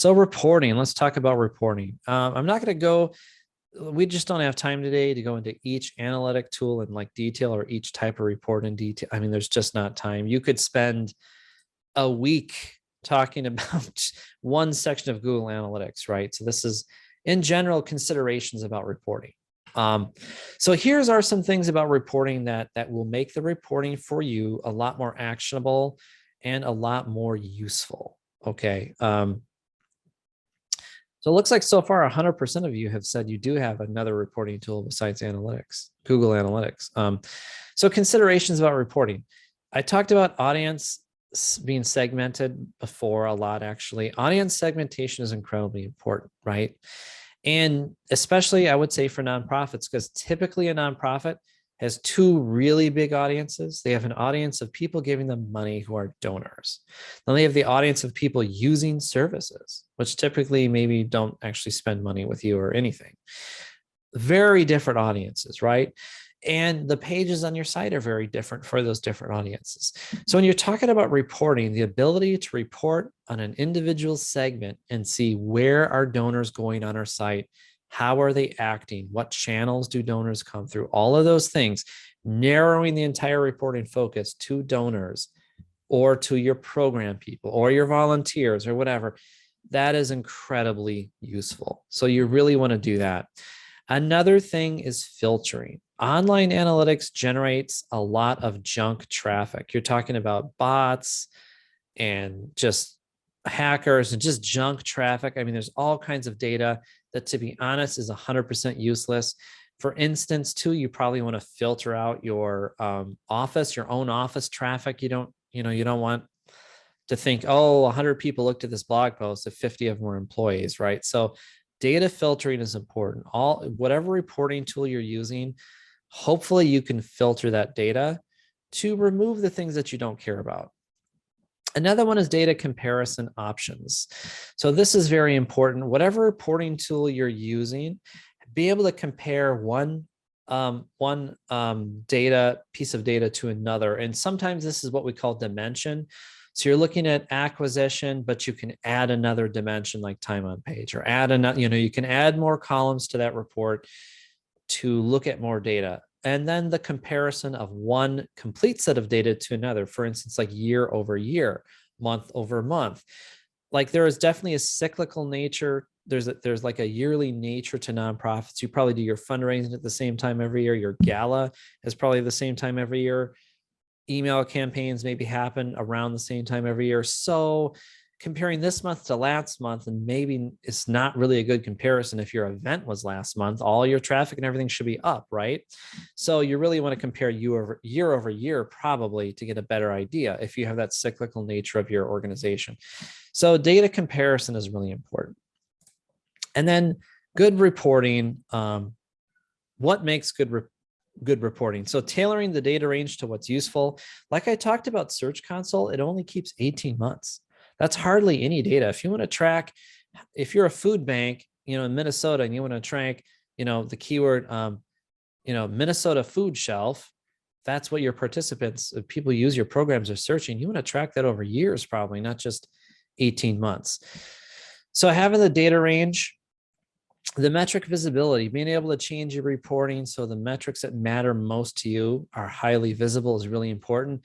So reporting, let's talk about reporting. I'm not going to go, we just don't have time today to go into each analytic tool in like detail or each type of report in detail. I mean, there's just not time. You could spend a week talking about one section of Google Analytics, right? So this is in general considerations about reporting. So here's are some things about reporting that will make the reporting for you a lot more actionable and a lot more useful. Okay. So it looks like so far 100% of you have said you do have another reporting tool besides analytics, Google Analytics. So considerations about reporting. I talked about audience being segmented before a lot, actually. Audience segmentation is incredibly important, right? And especially I would say for nonprofits, because typically a nonprofit has two really big audiences. They have an audience of people giving them money who are donors. Then they have the audience of people using services, which typically maybe don't actually spend money with you or anything. Very different audiences, right? And the pages on your site are very different for those different audiences. So when you're talking about reporting, the ability to report on an individual segment and see where are donors going on our site, how are they acting, what channels do donors come through, all of those things, narrowing the entire reporting focus to donors or to your program people or your volunteers or whatever, that is incredibly useful. So you really want to do that. Another thing is filtering. Online analytics generates a lot of junk traffic. You're talking about bots and just hackers and just junk traffic. I mean, there's all kinds of data that, to be honest, is 100% useless. For instance, too, you probably want to filter out your office, your own office traffic. You don't want to think, oh, 100 people looked at this blog post if 50 of them were employees, right? So data filtering is important. Whatever reporting tool you're using, hopefully you can filter that data to remove the things that you don't care about. Another one is data comparison options. So this is very important. Whatever reporting tool you're using, be able to compare one piece of data to another. And sometimes this is what we call dimension. So you're looking at acquisition, but you can add another dimension like time on page or add another, you can add more columns to that report to look at more data. And then the comparison of one complete set of data to another, for instance, like year over year, month over month. Like there is definitely a cyclical nature. There's like a yearly nature to nonprofits. You probably do your fundraising at the same time every year. Your gala is probably the same time every year. Email campaigns maybe happen around the same time every year. So comparing this month to last month, and maybe it's not really a good comparison. If your event was last month, all your traffic and everything should be up, right? So you really want to compare year over year, probably, to get a better idea if you have that cyclical nature of your organization. So data comparison is really important. And then good reporting. What makes good reporting? So tailoring the data range to what's useful. Like I talked about Search Console, it only keeps 18 months. That's hardly any data. If you want to track, if you're a food bank, in Minnesota, and you want to track, the keyword, Minnesota food shelf, that's what your participants, people use your programs, are searching. You want to track that over years, probably, not just 18 months. So having the data range, the metric visibility, being able to change your reporting so the metrics that matter most to you are highly visible, is really important.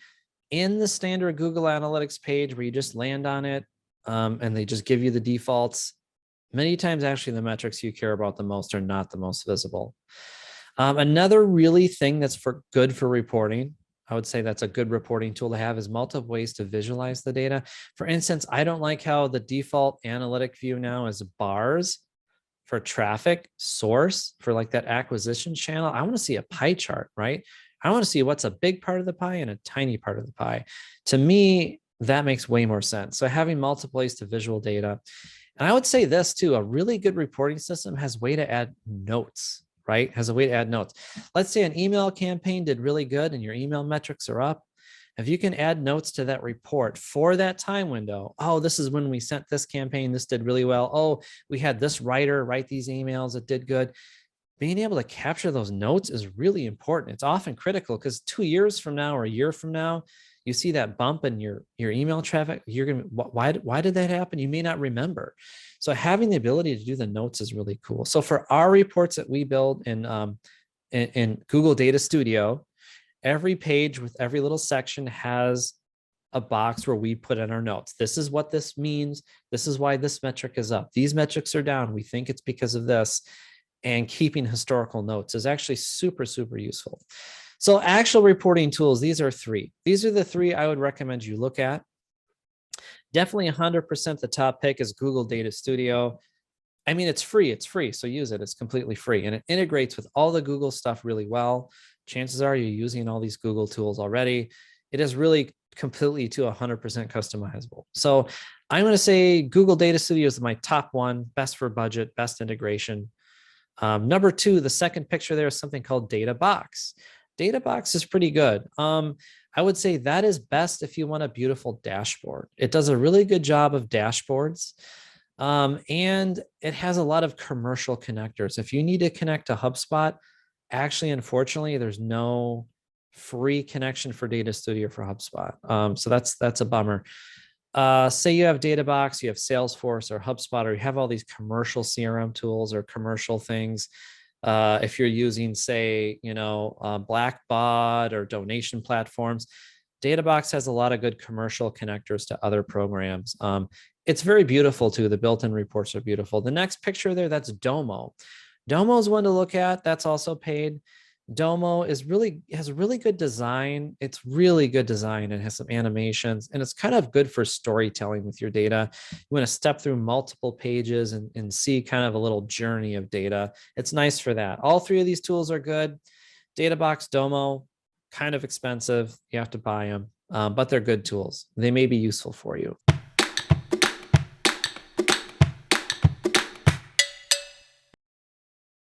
In the standard Google Analytics page where you just land on it and they just give you the defaults, many times actually the metrics you care about the most are not the most visible. Another really thing that's good for reporting, I would say that's a good reporting tool to have, is multiple ways to visualize the data. For instance, I don't like how the default analytic view now is bars for traffic source for like that acquisition channel. I want to see a pie chart, right? I want to see what's a big part of the pie and a tiny part of the pie. To me, that makes way more sense. So having multiple ways to visual data. And I would say this too, a really good reporting system has a way to add notes, right? Has a way to add notes. Let's say an email campaign did really good and your email metrics are up. If you can add notes to that report for that time window, oh, this is when we sent this campaign, this did really well. Oh, we had this writer write these emails, it did good. Being able to capture those notes is really important. It's often critical because 2 years from now or a year from now, you see that bump in your email traffic, you're gonna, why did that happen? You may not remember. So having the ability to do the notes is really cool. So for our reports that we build in Google Data Studio, every page with every little section has a box where we put in our notes. This is what this means. This is why this metric is up. These metrics are down. We think it's because of this. And keeping historical notes is actually super, super useful. So actual reporting tools, these are three. These are the three I would recommend you look at. Definitely 100% the top pick is Google Data Studio. I mean, it's free, so use it. It's completely free, and it integrates with all the Google stuff really well. Chances are you're using all these Google tools already. It is really completely to 100% customizable. So I'm going to say Google Data Studio is my top one, best for budget, best integration. Number two, the second picture there is something called DataBox. DataBox is pretty good. I would say that is best if you want a beautiful dashboard. It does a really good job of dashboards. And it has a lot of commercial connectors. If you need to connect to HubSpot, actually, unfortunately, there's no free connection for Data Studio for HubSpot. So that's a bummer. Say you have DataBox, you have Salesforce or HubSpot, or you have all these commercial CRM tools or commercial things. If you're using, say, Blackbaud or donation platforms, DataBox has a lot of good commercial connectors to other programs. It's very beautiful too. The built-in reports are beautiful. The next picture there, that's Domo. Domo is one to look at. That's also paid. Domo has really good design. It's really good design and has some animations, and it's kind of good for storytelling with your data. You want to step through multiple pages and see kind of a little journey of data. It's nice for that. All three of these tools are good. DataBox, Domo, kind of expensive. You have to buy them, but they're good tools. They may be useful for you.